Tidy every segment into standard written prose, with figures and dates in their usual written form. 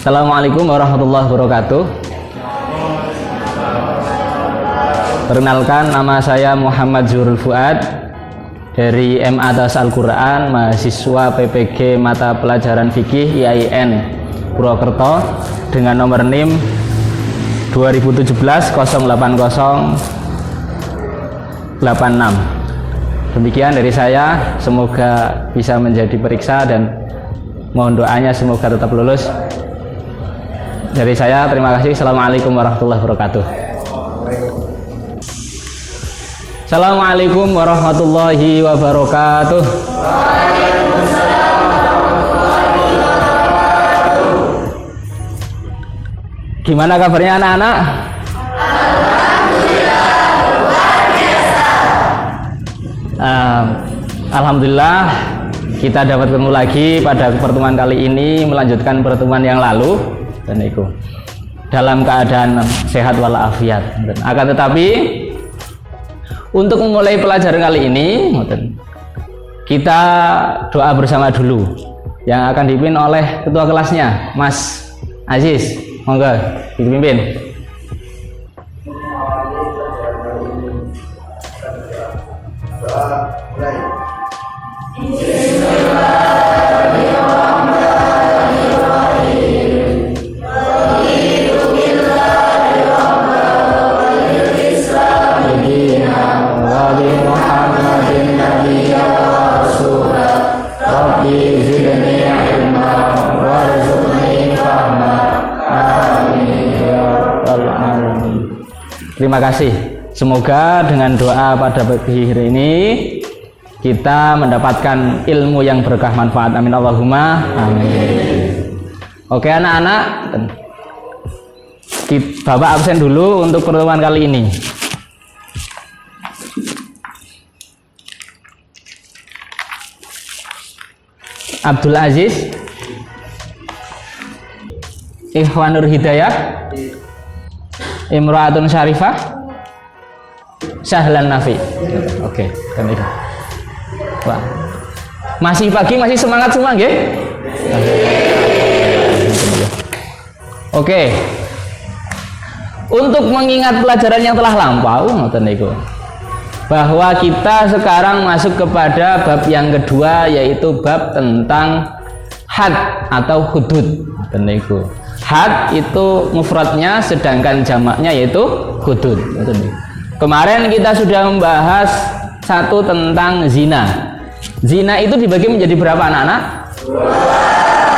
Assalamualaikum warahmatullahi wabarakatuh. Perkenalkan, nama saya Muhammad Zuhrul Fuad dari MA Atas Al-Quran, mahasiswa PPG Mata Pelajaran Fikih IAIN Purwokerto dengan nomor NIM 2017-08086. Demikian dari saya, semoga bisa menjadi periksa dan mohon doanya semoga tetap lulus. Dari saya terima kasih. Assalamualaikum warahmatullahi wabarakatuh. Assalamualaikum warahmatullahi wabarakatuh. Gimana kabarnya anak-anak? Alhamdulillah kita dapat ketemu lagi pada pertemuan kali ini, melanjutkan pertemuan yang lalu dan itu dalam keadaan sehat walafiat. Akan tetapi untuk memulai pelajaran kali ini kita doa bersama dulu yang akan dipimpin oleh ketua kelasnya Mas Aziz. Monggo dipimpin. Terima kasih. Semoga dengan doa pada pagi hari ini kita mendapatkan ilmu yang berkah manfaat. Amin Allahumma amin. Oke anak-anak, Bapak absen dulu untuk pertemuan kali ini. Abdul Aziz, Ikhwanur Hidayah, Imro'atun Syarifah, Sahlan Nafi. Oke, kan itu. Wah, masih pagi, masih semangat semua, nggih? Oke. Untuk mengingat pelajaran yang telah lampau, ngoten niku, bahwa kita sekarang masuk kepada bab yang kedua, yaitu bab tentang had atau hudud. Ngoten niku. Had itu mufradnya, sedangkan jamaknya yaitu hudud. Kemarin kita sudah membahas satu tentang zina. Zina itu dibagi menjadi berapa anak-anak?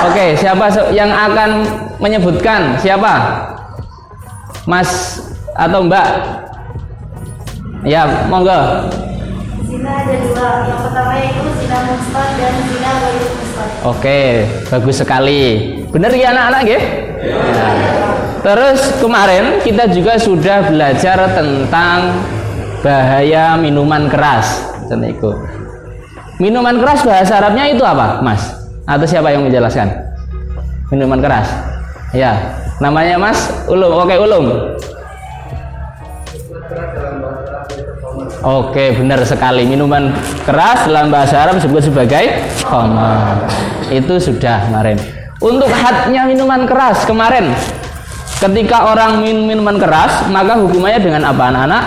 Oke, siapa yang akan menyebutkan? Siapa? Mas atau Mbak? Ya, monggo. Zina ada dua. Yang pertama yaitu zina musbat dan zina ghairu musbat. Oke, bagus sekali. Benar ya anak-anak ya? Nah, terus kemarin kita juga sudah belajar tentang bahaya minuman keras. Minuman keras bahasa Arabnya itu apa, Mas? Atau siapa yang menjelaskan? Minuman keras. Ya, namanya Mas Ulum. Oke, Ulum. Oke, benar sekali. Minuman keras dalam bahasa Arab disebut sebagai khamar. Itu sudah kemarin. Untuk hadnya minuman keras kemarin, ketika orang minum minuman keras, maka hukumannya dengan apa anak-anak?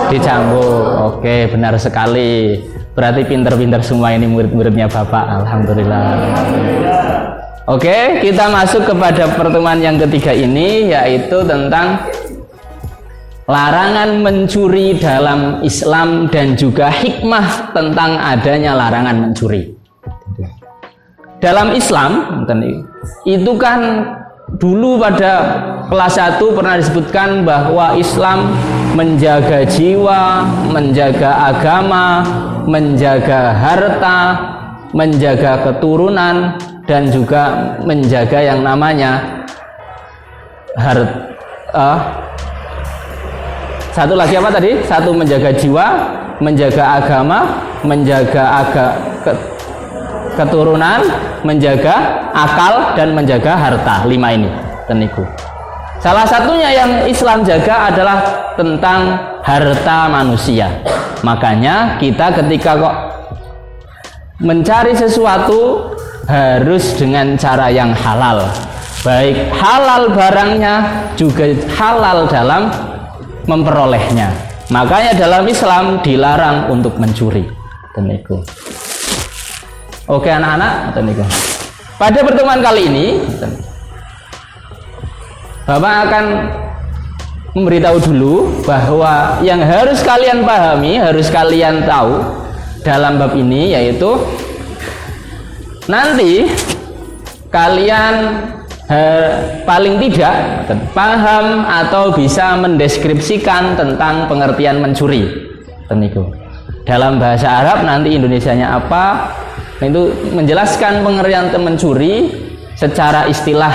Dicambuk. Oke, benar sekali. Berarti pinter-pinter semua ini murid-muridnya Bapak. Alhamdulillah. Oke, kita masuk kepada pertemuan yang ketiga ini, yaitu tentang larangan mencuri dalam Islam dan juga hikmah tentang adanya larangan mencuri. Dalam Islam itu kan dulu pada kelas 1 pernah disebutkan bahwa Islam menjaga jiwa, menjaga agama, menjaga harta, menjaga keturunan, dan juga menjaga yang namanya satu lagi apa tadi? Satu menjaga jiwa, menjaga agama, menjaga keturunan, menjaga akal, dan menjaga harta. 5 ini teniku. Salah satunya yang Islam jaga adalah tentang harta manusia. Makanya kita ketika kok mencari sesuatu harus dengan cara yang halal. baik halal barangnya juga halal dalam memperolehnya. Makanya dalam Islam dilarang untuk mencuri. Teniku. Oke anak-anak, teniku. Pada pertemuan kali ini Bapak akan memberitahu dulu bahwa yang harus kalian pahami, harus kalian tahu dalam bab ini, yaitu nanti kalian paling tidak paham atau bisa mendeskripsikan tentang pengertian mencuri. Teniku. Dalam bahasa Arab nanti Indonesianya apa? Itu menjelaskan pengertian mencuri secara istilah.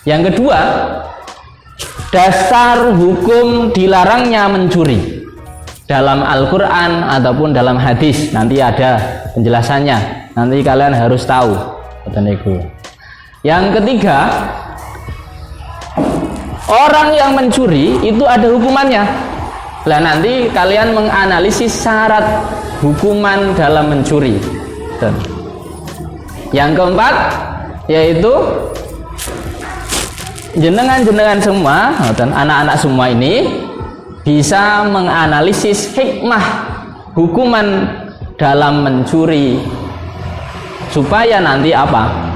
Yang kedua, dasar hukum dilarangnya mencuri dalam Al-Quran ataupun dalam hadis. Nanti ada penjelasannya. Nanti kalian harus tahu. Teniku. Yang ketiga, orang yang mencuri itu ada hukumannya. Nah, nanti kalian menganalisis syarat hukuman dalam mencuri. Yang keempat, yaitu jenengan semua, anak-anak semua ini bisa menganalisis hikmah hukuman dalam mencuri, supaya nanti apa?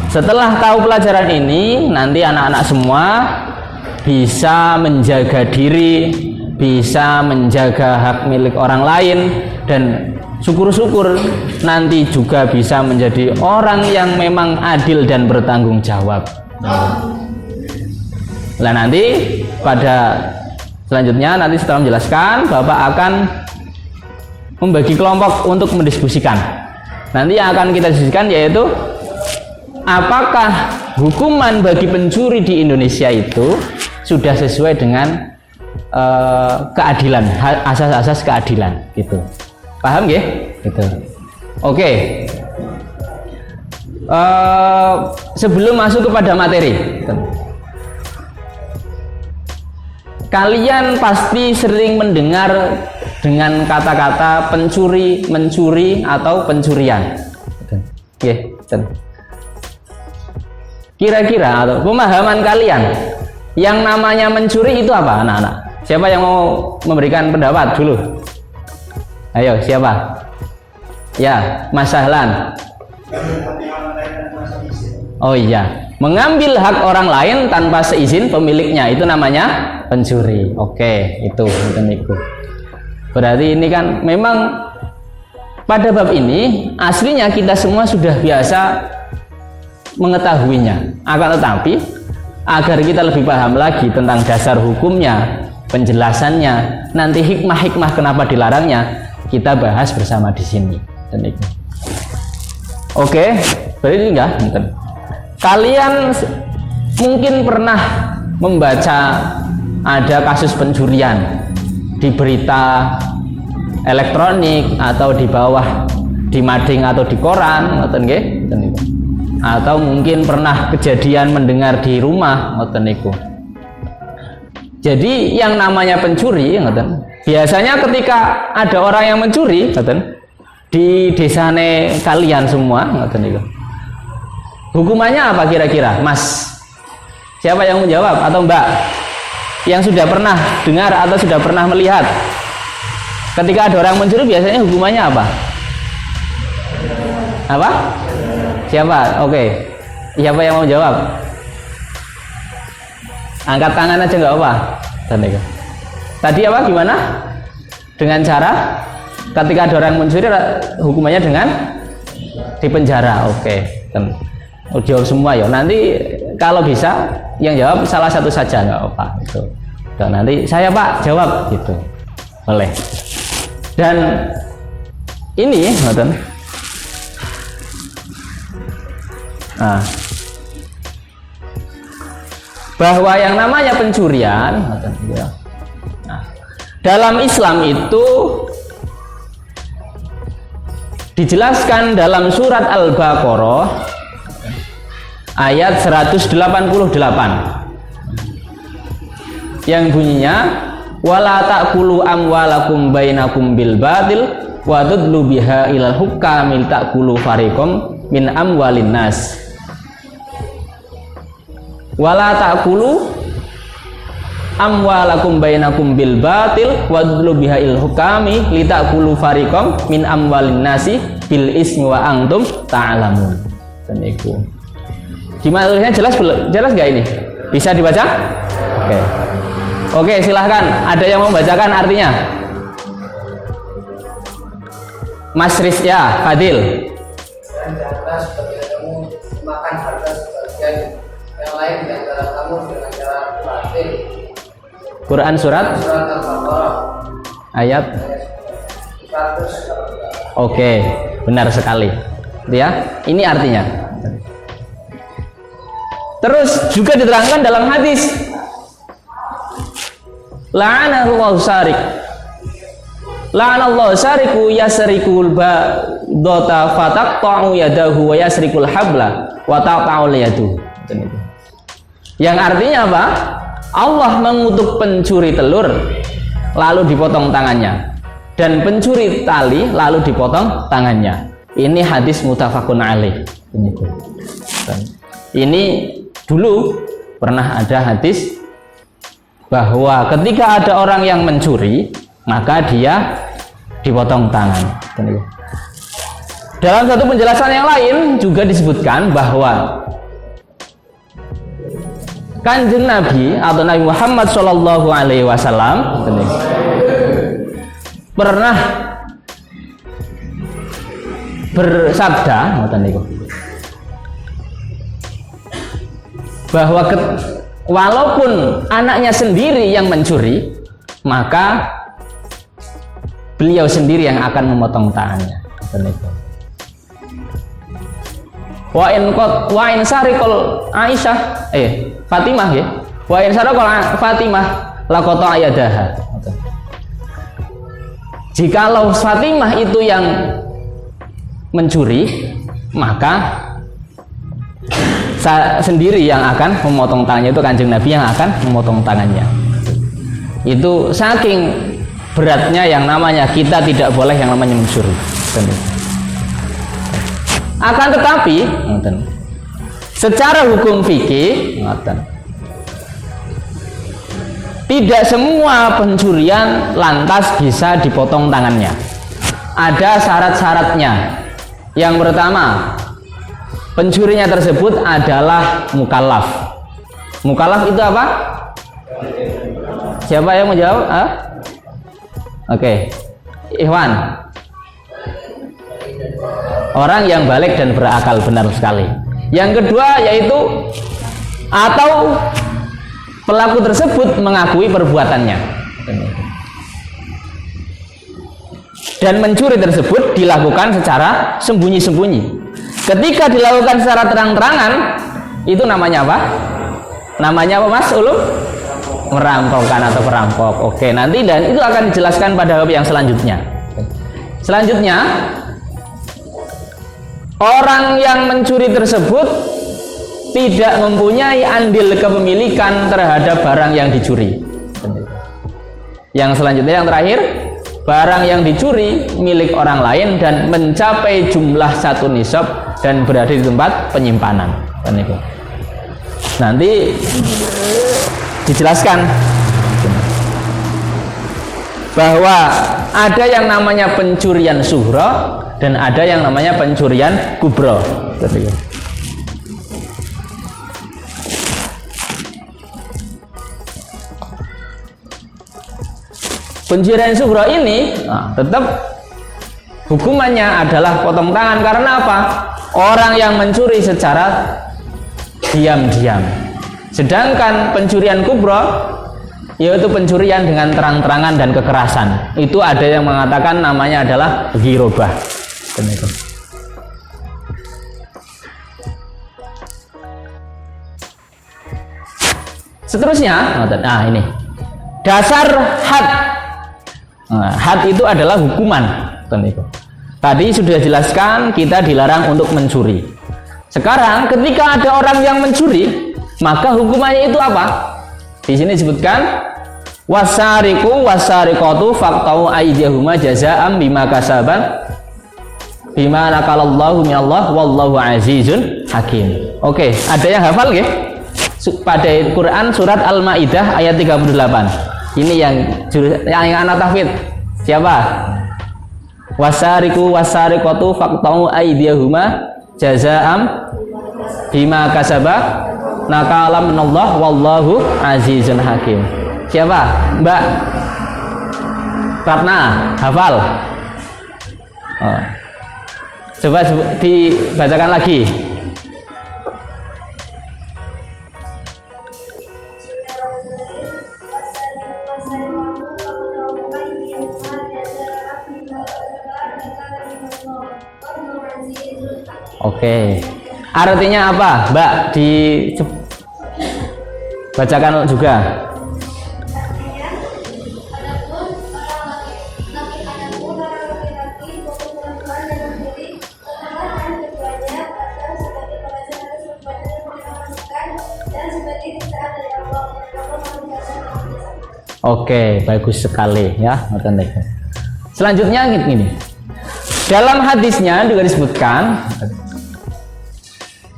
Setelah tahu pelajaran ini, nanti anak-anak semua bisa menjaga diri, bisa menjaga hak milik orang lain, dan syukur-syukur nanti juga bisa menjadi orang yang memang adil dan bertanggung jawab. Nah, nanti pada selanjutnya, nanti setelah menjelaskan, Bapak akan membagi kelompok untuk mendiskusikan. Nanti yang akan kita diskusikan yaitu apakah hukuman bagi pencuri di Indonesia itu sudah sesuai dengan keadilan, asas-asas keadilan gitu. Paham nggih? Gitu. Oke. Sebelum masuk kepada materi, kalian pasti sering mendengar dengan kata-kata pencuri, mencuri, atau pencurian. Oke. Kira-kira atau pemahaman kalian, yang namanya mencuri itu apa, anak-anak? Siapa yang mau memberikan pendapat dulu? Ayo, siapa? Ya, Mas Sahlan. Oh iya, mengambil hak orang lain tanpa seizin pemiliknya, itu namanya pencuri. Oke, itu. Berarti ini kan memang pada bab ini aslinya kita semua sudah biasa mengetahuinya. Akan tetapi agar kita lebih paham lagi tentang dasar hukumnya, penjelasannya, nanti hikmah-hikmah kenapa dilarangnya, kita bahas bersama di sini. Oke, berarti enggak? Kalian mungkin pernah membaca ada kasus pencurian di berita elektronik atau di bawah di mading atau di koran, atau mungkin pernah kejadian mendengar di rumah, Jadi yang namanya pencuri, biasanya ketika ada orang yang mencuri, di desane kalian semua, hukumannya apa kira-kira, Mas? Siapa yang menjawab atau Mbak? Yang sudah pernah dengar atau sudah pernah melihat, ketika ada orang mencuri biasanya hukumannya apa? Apa? Siapa? Oke. Siapa yang mau jawab? Angkat tangan aja nggak apa. Tadi apa? Gimana? Dengan cara ketika ada orang mencuri hukumannya dengan dipenjara. Oke. Jawab semua ya. Nanti kalau bisa yang jawab salah satu saja nggak apa. Itu. Dan nanti saya Pak jawab gitu. Boleh. Dan ini, nah, bahwa yang namanya pencurian, nah, dalam Islam itu dijelaskan dalam surat Al-Baqarah ayat 188 yang bunyinya wala ta'kulu amwalakum bainakum bil batil wa tudlu biha ilal hukamil ta'kulu fariqum min amwalin nas. Wala ta'kulu amwalakum bainakum bil batil wadlu bihail hukami litakulu fariqam min amwalin nasi bil ismi wa antum ta'lamun. Dan itu. Gimana tulisnya, jelas nggak ini? Bisa dibaca? Oke, silahkan. Ada yang mau membacakan artinya? Mas Rizya, Fadil. Dan janganlah sebagian kamu makan harta sebagian yang lain di antara kamu dengan cara batil. Quran surat Al-Baqarah ayat 100. Oke, benar sekali. Ya, ini artinya. Terus juga diterangkan dalam hadis. La'anallahu sarik. La'anallahu sariku yasrikul ba'data fataqta'u yadahu wa yasrikul habla wa taqta'u yadu. Yang artinya apa? Allah mengutuk pencuri telur lalu dipotong tangannya, dan pencuri tali lalu dipotong tangannya. Ini hadis muttafaqun alaih. Ini dulu pernah ada hadis bahwa ketika ada orang yang mencuri maka dia dipotong tangan. Dalam satu penjelasan yang lain juga disebutkan bahwa Kanjeng Nabi atau Nabi Muhammad Shallallahu Alaihi Wasallam pernah bersabda bahwa walaupun anaknya sendiri yang mencuri, maka beliau sendiri yang akan memotong tangannya. Wa in sarikul Aisyah Fatimah ya. Wa in sarikul Fatimah laqata yadaha. Jikalau Fatimah itu yang mencuri, maka sendiri yang akan memotong tangannya, itu Kanjeng Nabi yang akan memotong tangannya. Itu saking beratnya yang namanya kita tidak boleh yang namanya mencuri. Akan tetapi secara hukum fikih tidak semua pencurian lantas bisa dipotong tangannya. Ada syarat-syaratnya. Yang pertama, pencurinya tersebut adalah mukallaf. Mukallaf itu apa? Siapa yang mau jawab? Oke. Ikhwan. Orang yang balik dan berakal, benar sekali. Yang kedua yaitu atau pelaku tersebut mengakui perbuatannya. Dan mencuri tersebut dilakukan secara sembunyi-sembunyi. Ketika dilakukan secara terang-terangan, itu namanya apa? Namanya apa, Mas Ulum? Merampokan atau perampok. Oke, nanti dan itu akan dijelaskan pada bab yang selanjutnya. Selanjutnya, orang yang mencuri tersebut tidak mempunyai andil kepemilikan terhadap barang yang dicuri. Yang selanjutnya, yang terakhir, barang yang dicuri milik orang lain dan mencapai jumlah 1 nisab dan berada di tempat penyimpanan. Nanti dijelaskan bahwa ada yang namanya pencurian sughra dan ada yang namanya pencurian kubra. Pencurian sughra ini tetap hukumannya adalah potong tangan. Karena apa? Orang yang mencuri secara diam-diam. Sedangkan pencurian kubra yaitu pencurian dengan terang-terangan dan kekerasan. Itu ada yang mengatakan namanya adalah ghirobah. Seterusnya, ini dasar had. Had itu adalah hukuman. Tadi sudah jelaskan kita dilarang untuk mencuri. Sekarang ketika ada orang yang mencuri, maka hukumannya itu apa? Di sini disebutkan wasariqu wasariqatu faqta'u aydiyahuma jazaa'an bima kasaban bima nakalallahu minallah wallahu azizun hakim. Oke, ada yang hafal nggih? pada Quran surat Al-Maidah ayat 38. Ini yang anak tahfidz. Siapa? Wasariku wasariqatu faqta'u aydiyahuma jazaa'am bima kasaba nakalam minallah wallahu azizun hakim. Siapa? Mbak Ratna, hafal? Oh. Coba dibacakan lagi. Oke. Artinya apa, Mbak? Dibacakan juga. Oke, bagus sekali ya. Selanjutnya gini. Dalam hadisnya juga disebutkan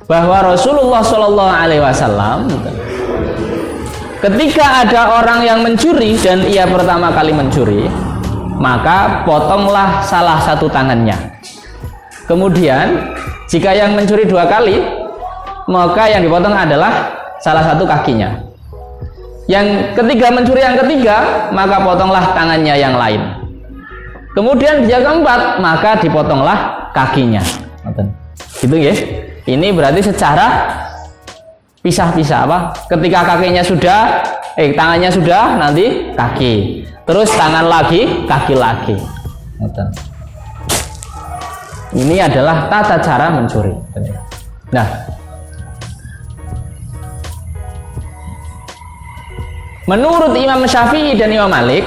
bahwa Rasulullah Shallallahu Alaihi Wasallam ketika ada orang yang mencuri dan ia pertama kali mencuri, maka potonglah salah satu tangannya. Kemudian jika yang mencuri 2 kali, maka yang dipotong adalah salah satu kakinya. Yang ketiga mencuri yang ketiga, maka potonglah tangannya yang lain. Kemudian yang keempat, maka dipotonglah kakinya. Gitu ya. Ini berarti secara pisah-pisah apa? Ketika kakinya sudah, tangannya sudah, nanti kaki. Terus tangan lagi, kaki lagi. Ini adalah tata cara mencuri. Nah, menurut Imam Syafi'i dan Imam Malik,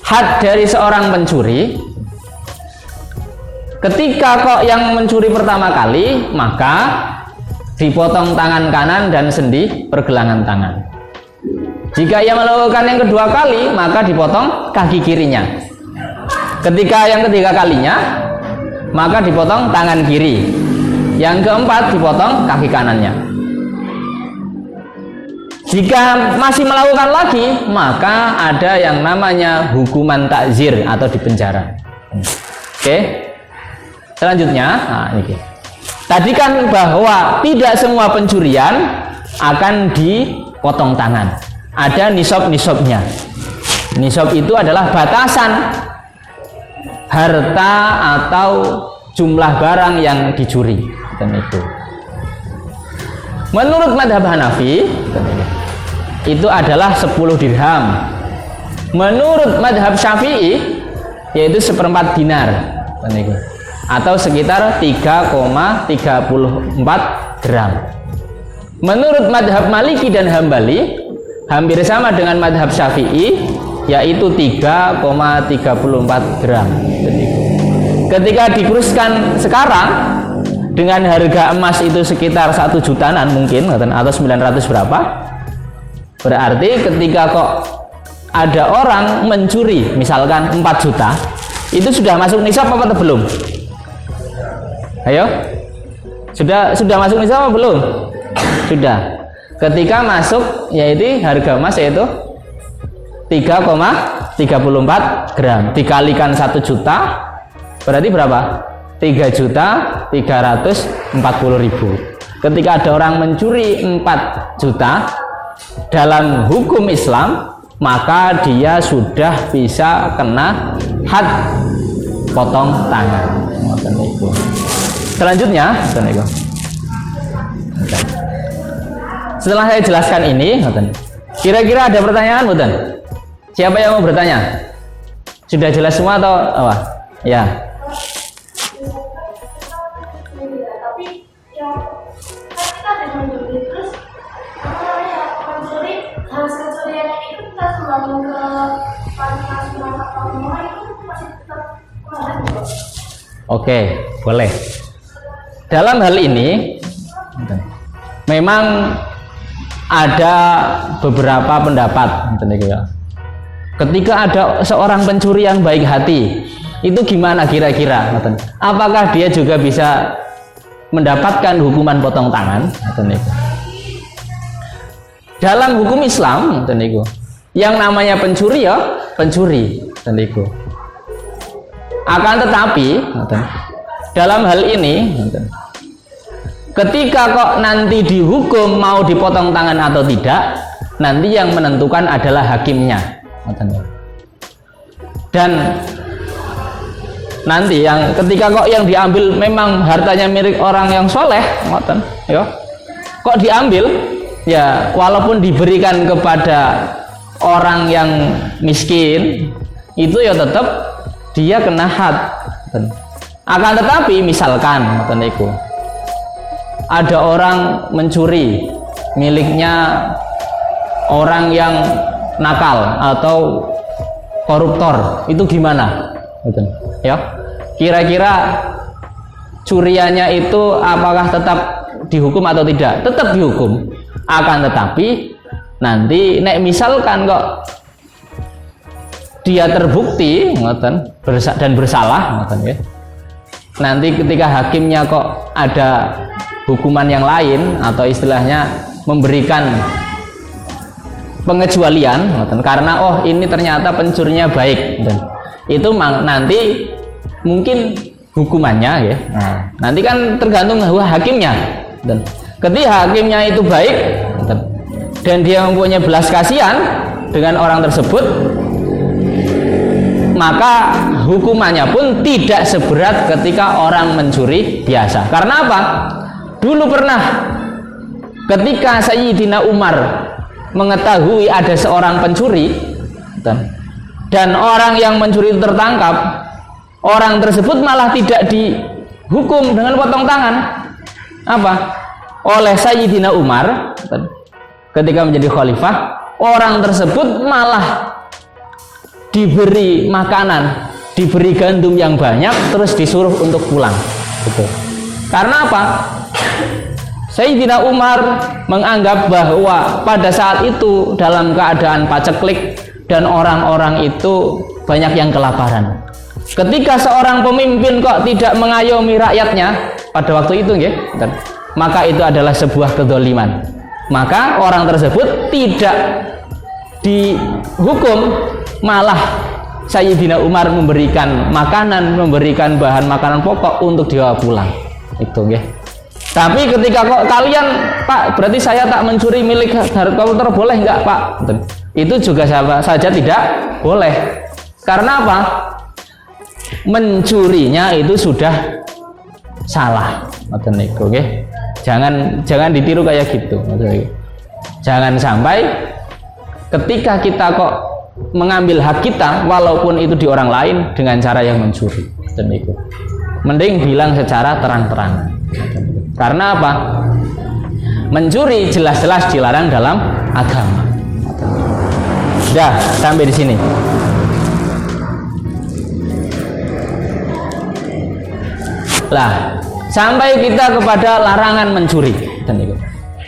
had dari seorang pencuri ketika kok yang mencuri pertama kali, maka dipotong tangan kanan dan sendi pergelangan tangan. Jika ia melakukan yang kedua kali, maka dipotong kaki kirinya. Ketika yang ketiga kalinya, maka dipotong tangan kiri. Yang keempat dipotong kaki kanannya. Jika masih melakukan lagi, maka ada yang namanya hukuman takzir atau dipenjara. Oke. Selanjutnya, nah ini. Tadi kan bahwa tidak semua pencurian akan dipotong tangan. Ada nisab-nisabnya. Nisab itu adalah batasan harta atau jumlah barang yang dicuri. Dan itu. Menurut madhab Hanafi, itu adalah 10 dirham. Menurut madhab Syafi'i, yaitu 1/4 dinar. Dan itu. Atau sekitar 3,34 gram. Menurut madhab Maliki dan Hambali, hampir sama dengan madhab Syafi'i, yaitu 3,34 gram. Ketika dikuruskan sekarang dengan harga emas itu sekitar 1 jutaan mungkin, atau 900 berapa, berarti ketika kok ada orang mencuri misalkan 4 juta, itu sudah masuk nisab apa belum? Ayo, sudah masuk nisab apa belum? Sudah. Ketika masuk, yaitu harga emas yaitu 3,34 gram dikalikan 1 juta, berarti berapa? 3.340.000. Ketika ada orang mencuri 4 juta dalam hukum Islam, maka dia sudah bisa kena had potong tangan. Selanjutnya, setelah saya jelaskan ini, kira-kira ada pertanyaan, bukan? Siapa yang mau bertanya? Sudah jelas semua atau apa? Ya. Tapi yang kita dengan mencuri, terus mencuri hasil pencurian itu kita sumbangin ke panti-asuhan atau rumah itu masih tetap mengalir. Oke, boleh. Dalam hal ini memang ada beberapa pendapat. Ketika ada seorang pencuri yang baik hati, itu gimana kira-kira? Apakah dia juga bisa mendapatkan hukuman potong tangan? dalam hukum Islam ngoten niku. Yang namanya pencuri ya pencuri ngoten niku. Akan tetapi ngoten, dalam hal ini ngoten, ketika kok nanti dihukum mau dipotong tangan atau tidak, nanti yang menentukan adalah hakimnya ngoten niku. Dan nanti yang ketika kok yang diambil memang hartanya milik orang yang soleh ngoten ya, kok diambil ya walaupun diberikan kepada orang yang miskin itu ya tetap dia kena had. Akan tetapi misalkan ngoten niku ada orang mencuri miliknya orang yang nakal atau koruptor, itu gimana ya, kira-kira curiannya itu apakah tetap dihukum atau tidak? Tetap dihukum. Akan tetapi nanti nek misalkan kok dia terbukti ngoten dan bersalah ngoten ya, nanti ketika hakimnya kok ada hukuman yang lain atau istilahnya memberikan pengecualian ngoten, karena oh ini ternyata pencurinya baik ngoten, itu nanti mungkin hukumannya ya. Nah, nanti kan tergantung hakimnya. Dan ketika hakimnya itu baik dan dia mempunyai belas kasihan dengan orang tersebut, maka hukumannya pun tidak seberat ketika orang mencuri biasa. Karena apa? Dulu pernah ketika Sayyidina Umar mengetahui ada seorang pencuri dan orang yang mencuri itu tertangkap, orang tersebut malah tidak dihukum dengan potong tangan. Apa? Oleh Sayyidina Umar ketika menjadi khalifah, orang tersebut malah diberi makanan, diberi gandum yang banyak, terus disuruh untuk pulang. Karena apa? Sayyidina Umar menganggap bahwa pada saat itu dalam keadaan paceklik dan orang-orang itu banyak yang kelaparan. Ketika seorang pemimpin kok tidak mengayomi rakyatnya pada waktu itu ya, maka itu adalah sebuah kedzaliman. Maka orang tersebut tidak dihukum, malah Sayyidina Umar memberikan makanan, memberikan bahan makanan pokok untuk dibawa pulang. Itu ya. Tapi ketika kok kalian, Pak, berarti saya tak mencuri milik koruptor, boleh enggak, Pak? Itu juga saja tidak boleh. Karena apa? Mencurinya itu sudah salah. Jangan ditiru kayak gitu. Jangan sampai ketika kita kok mengambil hak kita walaupun itu di orang lain dengan cara yang mencuri. Mending bilang secara terang-terangan. Karena apa? Mencuri jelas-jelas dilarang dalam agama. Sudah sampai di sini. Lah, sampai kita kepada larangan mencuri.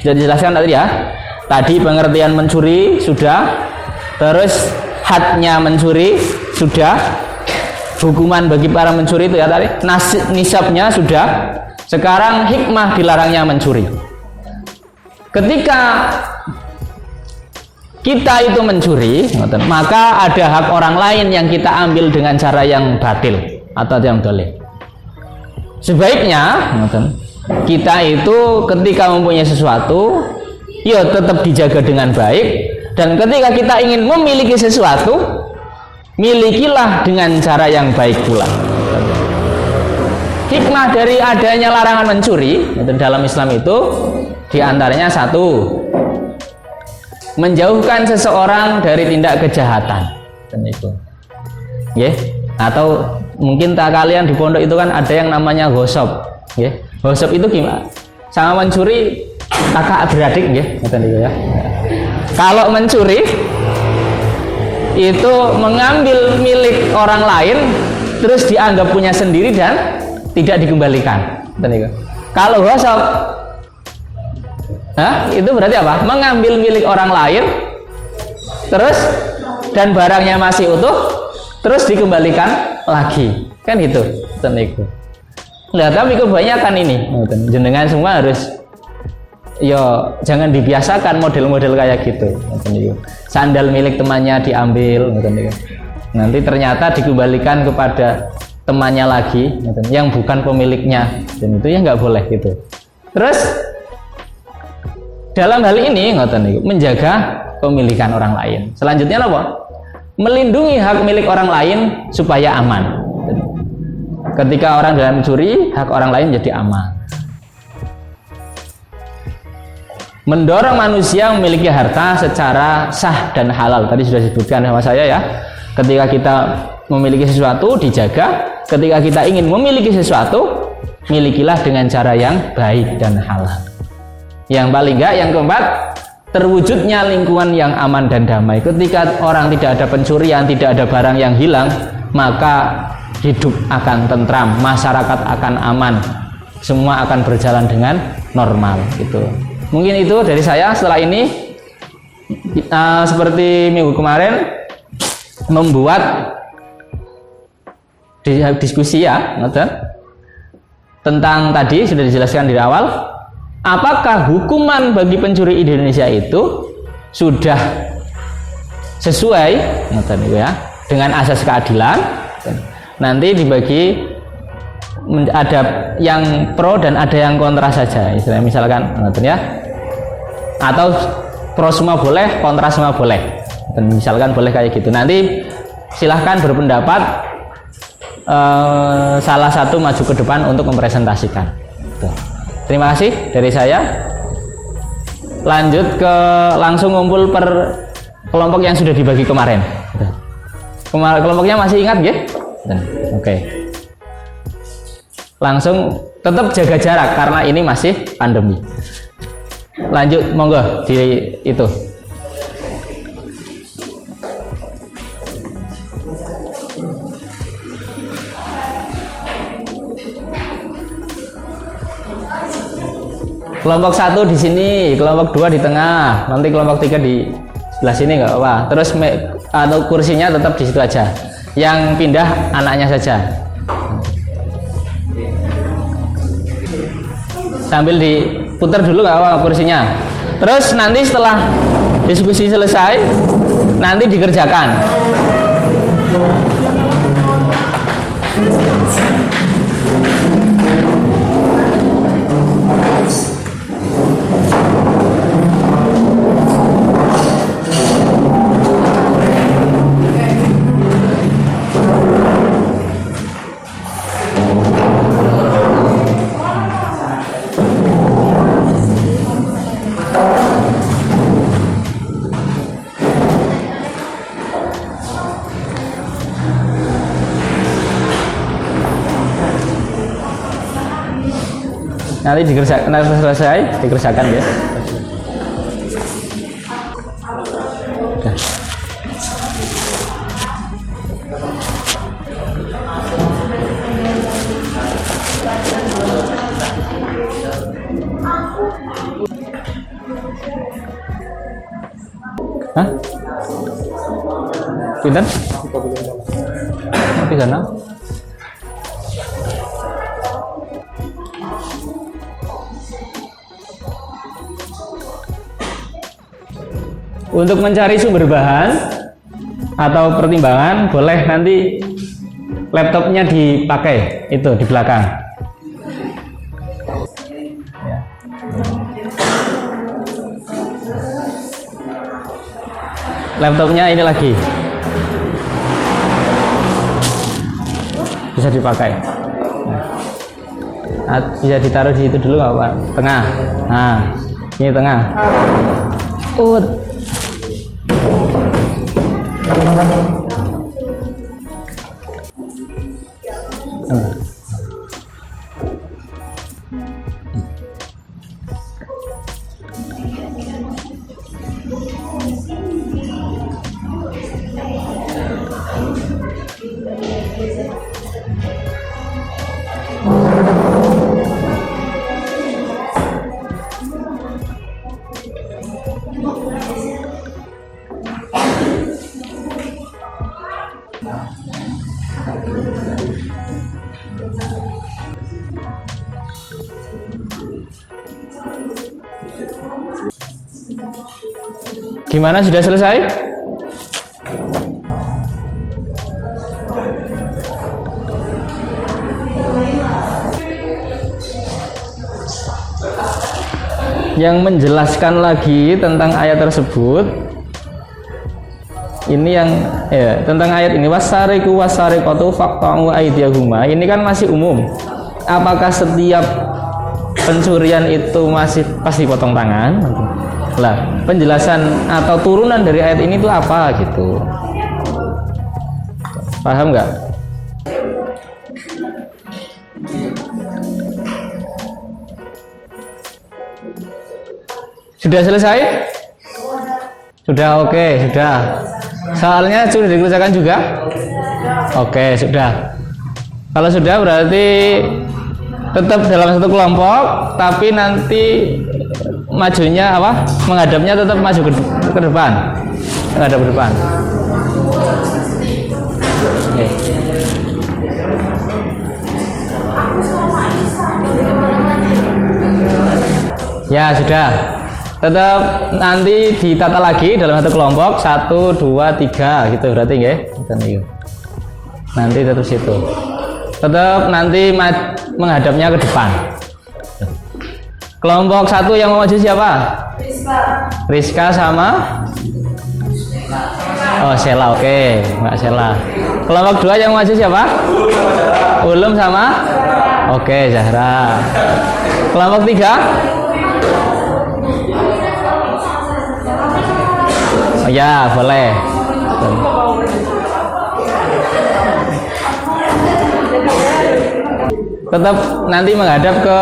Sudah dijelaskan tadi ya. Tadi pengertian mencuri sudah, terus hadnya mencuri sudah, hukuman bagi para mencuri itu ya tadi, nisabnya sudah. Sekarang hikmah dilarangnya mencuri. Ketika kita itu mencuri, maka ada hak orang lain yang kita ambil dengan cara yang batil atau yang dolim. Sebaiknya kita itu ketika mempunyai sesuatu, ya tetap dijaga dengan baik. Dan ketika kita ingin memiliki sesuatu, milikilah dengan cara yang baik pula. Hikmah dari adanya larangan mencuri dalam Islam itu diantaranya satu, menjauhkan seseorang dari tindak kejahatan. Atau mungkin kalian di pondok itu kan ada yang namanya ghosab. Ghosab itu gimana? Sama mencuri kakak beradik ya. Kalau mencuri itu mengambil milik orang lain terus dianggap punya sendiri dan tidak dikembalikan. Kalau ghosab, itu berarti apa? Mengambil milik orang lain terus dan barangnya masih utuh terus dikembalikan lagi, kan gitu. Nah, tapi kebanyakan ini jenengan semua harus ya jangan dibiasakan model-model kayak gitu. Sandal milik temannya diambil, nanti ternyata dikembalikan kepada temannya lagi, yang bukan pemiliknya, dan itu ya nggak boleh gitu. Terus dalam hal ini menjaga pemilikan orang lain. Selanjutnya apa? Melindungi hak milik orang lain supaya aman. Ketika orang dalam mencuri, hak orang lain jadi aman. Mendorong manusia memiliki harta secara sah dan halal. Tadi sudah disebutkan sama saya ya. Ketika kita memiliki sesuatu, dijaga. Ketika kita ingin memiliki sesuatu, milikilah dengan cara yang baik dan halal. Yang paling enggak, yang keempat, terwujudnya lingkungan yang aman dan damai. Ketika orang tidak ada pencurian, tidak ada barang yang hilang, maka hidup akan tentram, masyarakat akan aman, semua akan berjalan dengan normal. Gitu. Mungkin itu dari saya. Setelah ini seperti minggu kemarin membuat diskusi ya, tentang tadi sudah dijelaskan di awal, apakah hukuman bagi pencuri di Indonesia itu sudah sesuai ya, dengan asas keadilan. Nanti dibagi, ada yang pro dan ada yang kontra saja, istilahnya misalkan ya, atau pro semua boleh, kontra semua boleh, dan misalkan boleh kayak gitu. Nanti silahkan berpendapat, salah satu maju ke depan untuk mempresentasikan. Terima kasih dari saya. Lanjut ke langsung ngumpul per kelompok yang sudah dibagi kemarin. Kelompoknya masih ingat ya? Oke. Langsung tetap jaga jarak karena ini masih pandemi. Lanjut, monggo di itu. Kelompok 1 di sini, kelompok 2 di tengah, nanti kelompok 3 di sebelah sini nggak apa-apa. Terus atau kursinya tetap di situ aja. Yang pindah anaknya saja. Sambil diputar dulu nggak apa kursinya. Terus nanti setelah diskusi selesai, nanti dikerjakan. Nanti dikerjakan, nanti selesai dikerjakan ya. Oke. Hah? Pinten? Di sana. Untuk mencari sumber bahan atau pertimbangan, boleh nanti laptopnya dipakai, itu di belakang. Ya. Laptopnya ini lagi bisa dipakai. Nah, bisa ditaruh di itu dulu nggak Pak? Tengah. Nah, ini tengah. Gimana, sudah selesai? Yang menjelaskan lagi tentang ayat tersebut, ini yang tentang ayat ini, wasariqu wasariqatu faqta'u aydiyahuma. Ini kan masih umum. Apakah setiap pencurian itu masih pasti potong tangan? Lah, penjelasan atau turunan dari ayat ini itu apa gitu? Paham nggak? Sudah selesai? Sudah, oke, sudah. Soalnya sudah dikerjakan juga? Oke, sudah. Kalau sudah berarti tetap dalam satu kelompok, tapi nanti majunya apa? Menghadapnya tetap maju ke depan. Menghadap ke depan. Oke. Ya, sudah. Tetap nanti ditata lagi dalam satu kelompok 1, 2, 3 gitu berarti nggih. Nanti tetap situ. Tetap nanti menghadapnya ke depan. Kelompok 1 yang mau maju siapa? Rizka sama Sela, oke, Mbak Sela. Kelompok 2 yang mau maju siapa? Ulum sama oke, Zahra. Kelompok 3? Oh ya, boleh. Tetap nanti menghadap ke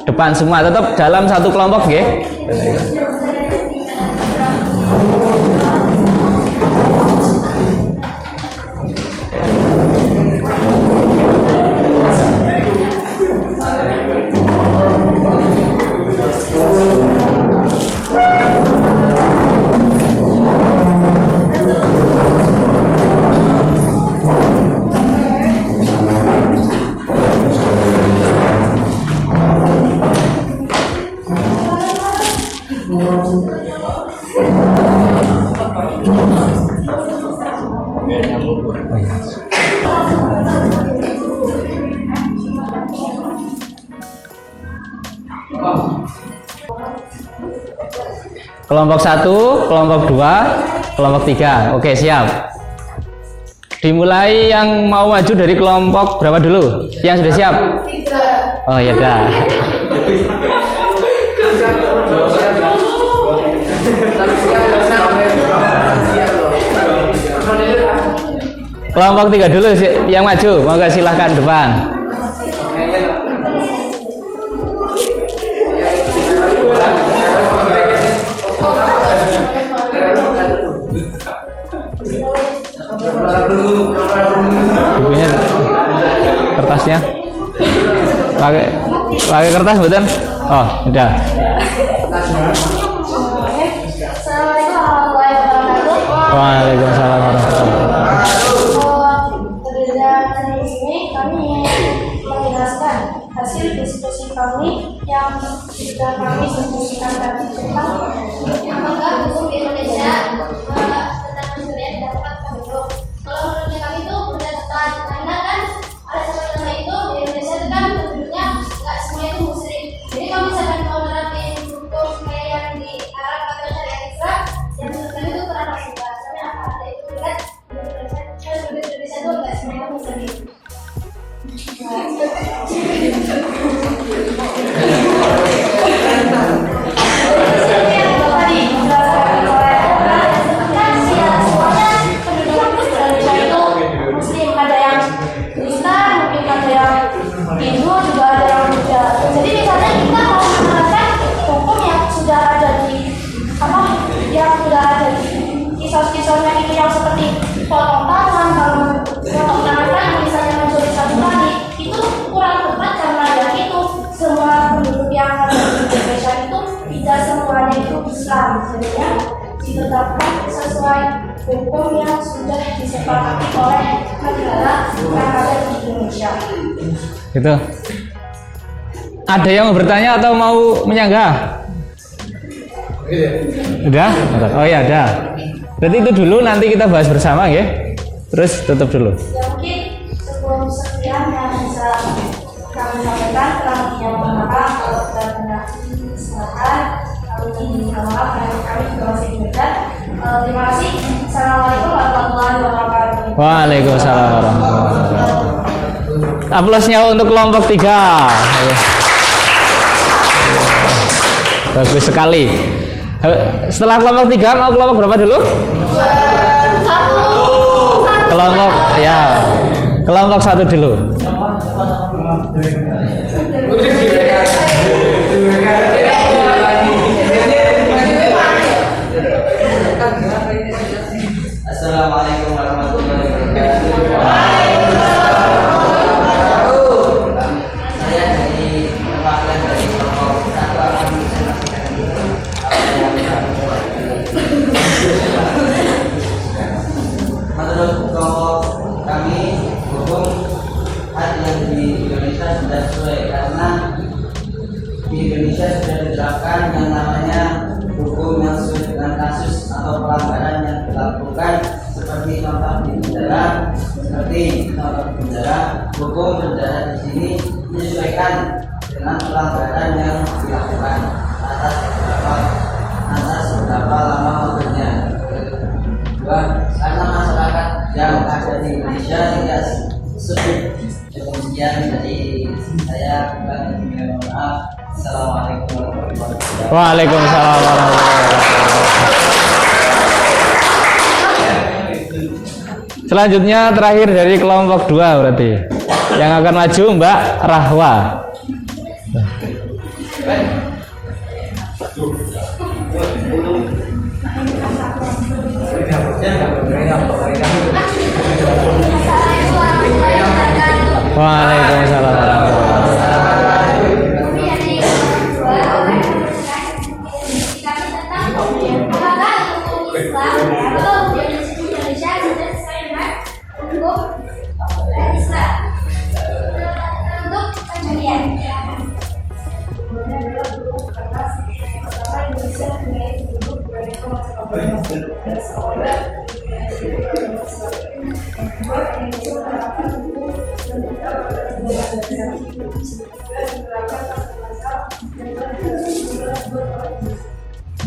depan semua, tetap dalam satu kelompok, nggih. Kelompok 1, kelompok 2, kelompok 3. Oke, siap. Dimulai yang mau maju dari kelompok berapa dulu? Yang sudah siap? 3. Oh ya dah. Kelompok 3 dulu yang maju. Monggo silahkan depan. Bukunya, kertasnya pakai kertas betul? Oh, udah. Waalaikumsalam warahmatullahi wabarakatuh. Dari sini kami menjelaskan hasil diskusi kami yang sudah kami diskusikan tadi tentang apakah hukum di Indonesia tentang pencurian dapat hukum. Kalau menurut kami itu berdasarkan karena kan ada seperti itu di Indonesia itu kan penduduknya nggak semua itu muslim. Jadi kalau misalkan mau menerapkan hukum kayak yang di Arab atau syariat Islam, yang menurut kami itu kurang maksimal. Soalnya apa ada itu kan di Indonesia itu nggak semua itu muslim. Kisah-kisahnya itu yang seperti potong tangan, kalau potong tangan kan misalnya mencuri satu kali itu kurang tepat karena ya itu semua penduduk yang ada di Indonesia itu tidak semuanya itu Islam, jadinya ditetapkan sesuai hukum yang sudah disepakati oleh negara yang ada di Indonesia. Gitu. Ada yang mau bertanya atau mau menyanggah? Udah? Oh ya udah. Berarti itu dulu, nanti kita bahas bersama ya. Terus tutup dulu. Ya mungkin sebelum sekian yang bisa kami sampaikan, selanjutnya mohon maaf kalau kita tidak kesalahan, kami minta maaf dan kami juga masih belajar. Terima kasih. Assalamualaikum warahmatullahi wabarakatuh. Waalaikumsalam warahmatullahi wabarakatuh. Aplausnya untuk kelompok 3. Bagus sekali. Setelah kelompok 3 mau kelompok berapa dulu? Kelompok ya. Kelompok 1 dulu. Assalamualaikum warahmatullahi wabarakatuh. Saya dari perwakilan dari kelompok 1 akan menjelaskan menurut kelompok kami, hukum had yang di Indonesia sudah sesuai karena di Indonesia sudah diterapkan yang namanya hukum yang sesuai dengan kasus atau pelanggaran yang dilakukan, seperti contoh di penjara, hukum penjara di sini menyesuaikan dengan pelanggaran yang dilakukan atas beberapa lama waktunya. Kedua, karena masyarakat yang ada di Indonesia tidak sulit. Demikian dari saya, mohon maaf. Assalamualaikum warahmatullahi wabarakatuh. Waalaikumsalam warahmatullahi wabarakatuh. Selanjutnya terakhir dari kelompok 2 berarti. Yang akan maju Mbak Rahwa. Waalaikumsalam warahmatullahi wabarakatuh.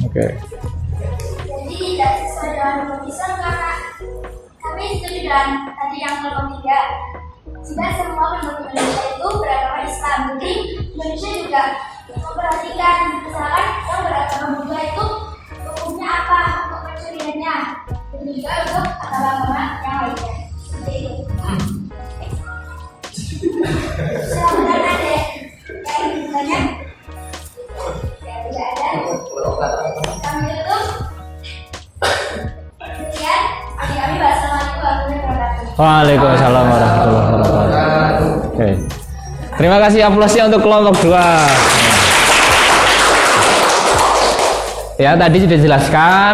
Oke. Jadi tidak sesuai dengan keputusan karena kami setuju dengan tadi yang kelompok 3. Jika semua penduduk Indonesia itu beragama Islam, jadi Indonesia juga memperhatikan misalkan yang beragama Buddha itu hukumnya apa untuk pencuriannya, dan juga untuk agama-agama yang lainnya. Seperti itu. Silahkan ada yang ditanya. Ya tidak ada. Kami tutup. Kemudian kami wassalamualaikum warahmatullahi wabarakatuh. Waalaikumsalam warahmatullahi wabarakatuh. Oke. Terima kasih aplausnya untuk kelompok 2. Ya, tadi sudah dijelaskan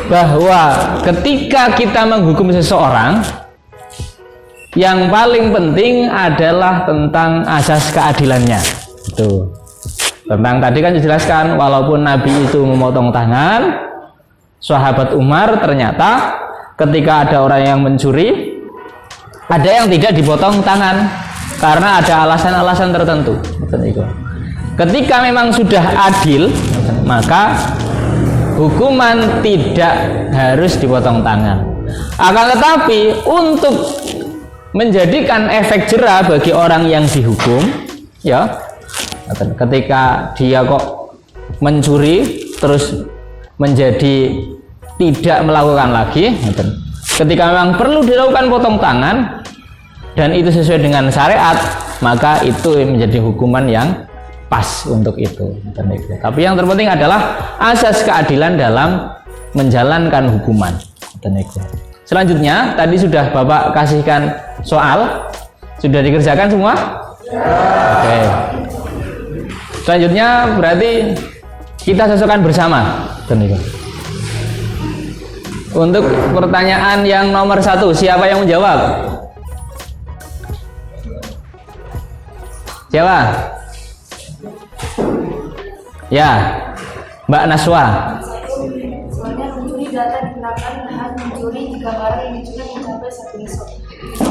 bahwa ketika kita menghukum seseorang, yang paling penting adalah tentang asas keadilannya. Itu. Tentang tadi kan dijelaskan, walaupun Nabi itu memotong tangan, sahabat Umar ternyata ketika ada orang yang mencuri, ada yang tidak dipotong tangan karena ada alasan-alasan tertentu. Ketika memang sudah adil, maka hukuman tidak harus dipotong tangan. Akan tetapi untuk menjadikan efek jera bagi orang yang dihukum, ya, ketika dia kok mencuri terus menjadi tidak melakukan lagi, ketika memang perlu dilakukan potong tangan dan itu sesuai dengan syariat, maka itu menjadi hukuman yang pas untuk itu. Tapi yang terpenting adalah asas keadilan dalam menjalankan hukuman. Selanjutnya tadi sudah Bapak kasihkan soal, sudah dikerjakan semua? Oke. Selanjutnya berarti kita cocokkan bersama. Untuk pertanyaan yang nomor 1, siapa yang menjawab? Siapa? Ya, Mbak Naswa. Soalnya mencuri data digunakan hak mencuri jika barang yang dicuri mencapai 1 nisab.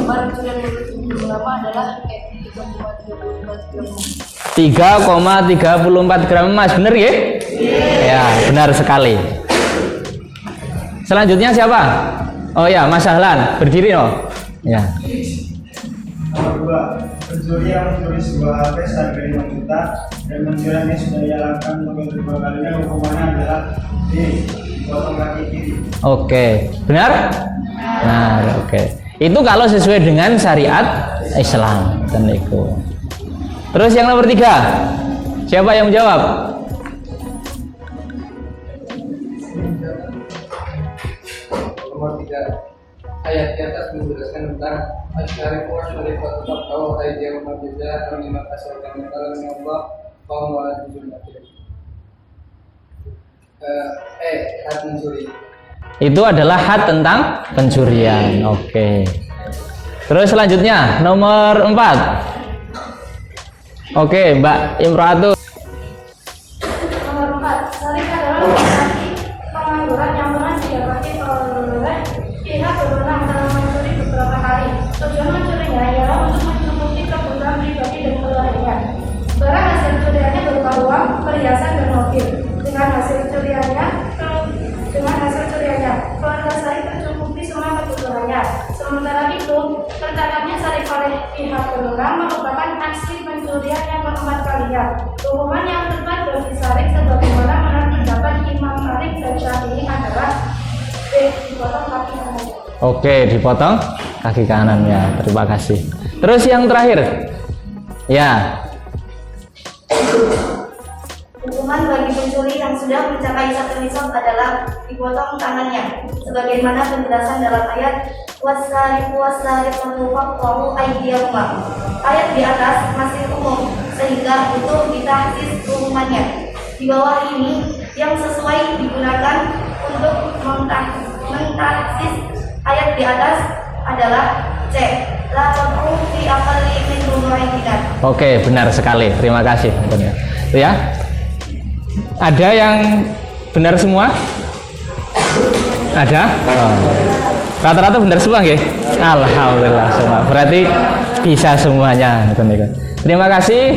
Barang mencuri yang lebih lama adalah 3,34 gram emas, bener ya? Ya, benar sekali. Selanjutnya siapa? Oh ya, Mas Ahlan, berdiri no. Ya. Nomor 2, pencuri yang mencuri sebuah HP seharga 5 juta dan pencuriannya sudah ia lakukan untuk kedua kalinya, hukumannya adalah dipotong kaki kiri. Oke, benar? Nah, oke. Itu kalau sesuai dengan syariat Islam, dan itu. Terus yang nomor 3, siapa yang menjawab? Nomor 3, ayat di atas menjelaskan tentang asyariku wasyarifat tetap tahu ayat berbeda menimba kasar dan kalau Allah kaum wajib had mencuri. Itu adalah had tentang pencurian. Oke. Terus selanjutnya nomor 4. Oke, Mbak Imro'atu. Nomor 4, saling adalah menghormati pengangguran yang pernah didapati oleh pihak berwenang dalam mencuri beberapa kali. Tujuan mencurinya ialah untuk mencukupi kebutuhan pribadi dan keluarganya. Barang hasil curiannya berupa uang, perhiasan, dan mobil. Dengan hasil curiannya, keluarga saya tercukupi semua kebutuhannya. Sementara itu, tertangkapnya Syarif oleh pihak berwenang merupakan aksi pencurian yang keempat kalinya. Hukuman yang tepat bagi Syarif sebagaimana menurut pendapat Imam Malik dan Syafi'i adalah dipotong kaki kanan. Oke, dipotong kaki kanannya. Terima kasih. Terus yang terakhir. Ya. Hukuman bagi pencuri yang sudah mencapai 1 nisab adalah dipotong tangannya, sebagaimana penjelasan dalam ayat wasariqu wasariqatu faqtahu aydiyahuma. Ayat di atas masih umum sehingga butuh ditahsis hukumannya. Di bawah ini yang sesuai digunakan untuk mentahsis ayat di atas adalah C. La taqu fi aqalli min rubu'in dinar. Oke, benar sekali. Terima kasih. Benar. Ya. Ada yang benar semua? Ada? Oh. Rata-rata benar semua nggih? Alhamdulillah semua. Berarti bisa semuanya. Terima kasih.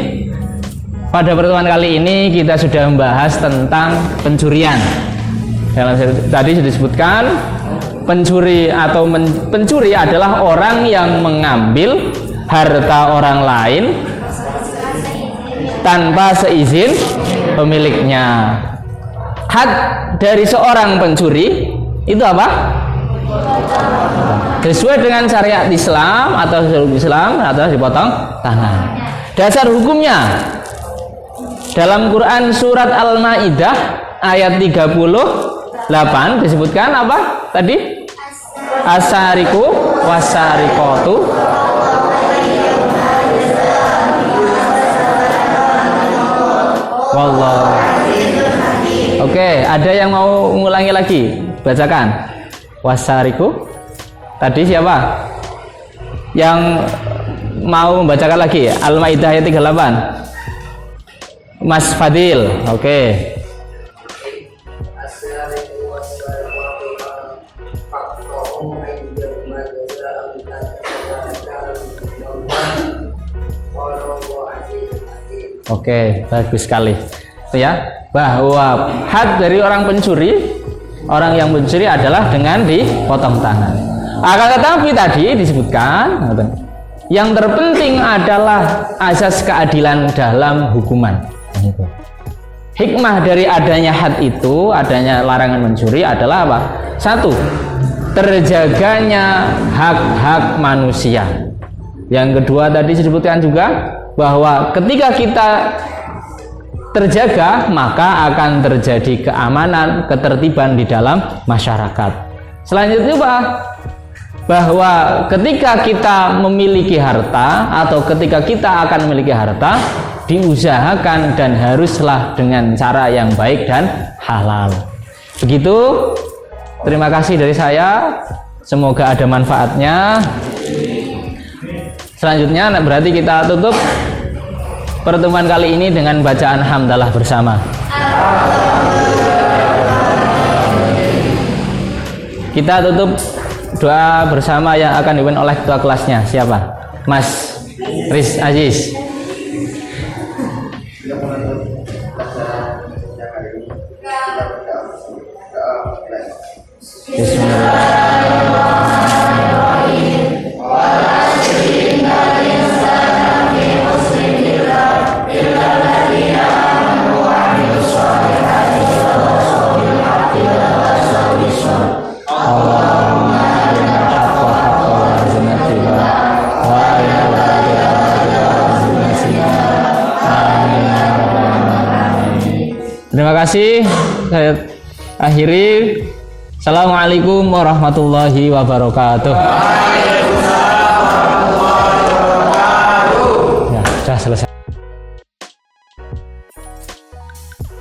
Pada pertemuan kali ini kita sudah membahas tentang pencurian. Tadi sudah disebutkan pencuri atau pencuri adalah orang yang mengambil harta orang lain tanpa seizin pemiliknya. Had dari seorang pencuri itu apa? Sesuai dengan syariat Islam atau dipotong tangan. Dasar hukumnya dalam Quran surat Al-Maidah ayat 38 disebutkan apa tadi? Asariku wasariqatu. Wallah. Oke, ada yang mau mengulangi lagi? Bacakan. Wasariku. Tadi siapa? Yang mau membacakan lagi? Al-Maidah ayat 38. Mas Fadil. Oke. Oke, bagus sekali. Ya, bahwa had dari orang pencuri, orang yang mencuri adalah dengan dipotong tangan. Akan tetapi tadi disebutkan yang terpenting adalah asas keadilan dalam hukuman. Hikmah dari adanya had itu, adanya larangan mencuri adalah apa? 1. Terjaganya hak-hak manusia. Yang kedua tadi disebutkan juga bahwa ketika kita terjaga maka akan terjadi keamanan, ketertiban di dalam masyarakat. Selanjutnya bahwa ketika kita memiliki harta atau ketika kita akan memiliki harta, diusahakan dan haruslah dengan cara yang baik dan halal. Begitu. Terima kasih dari saya. Semoga ada manfaatnya. Selanjutnya berarti kita tutup pertemuan kali ini dengan bacaan hamdalah bersama. Kita tutup doa bersama yang akan dipimpin oleh ketua kelasnya. Siapa? Mas Riz Aziz. Kita menutup pelajaran yang hari ini. Kita berdoa. Terima kasih. Saya akhiri. Assalamualaikum warahmatullahi wabarakatuh.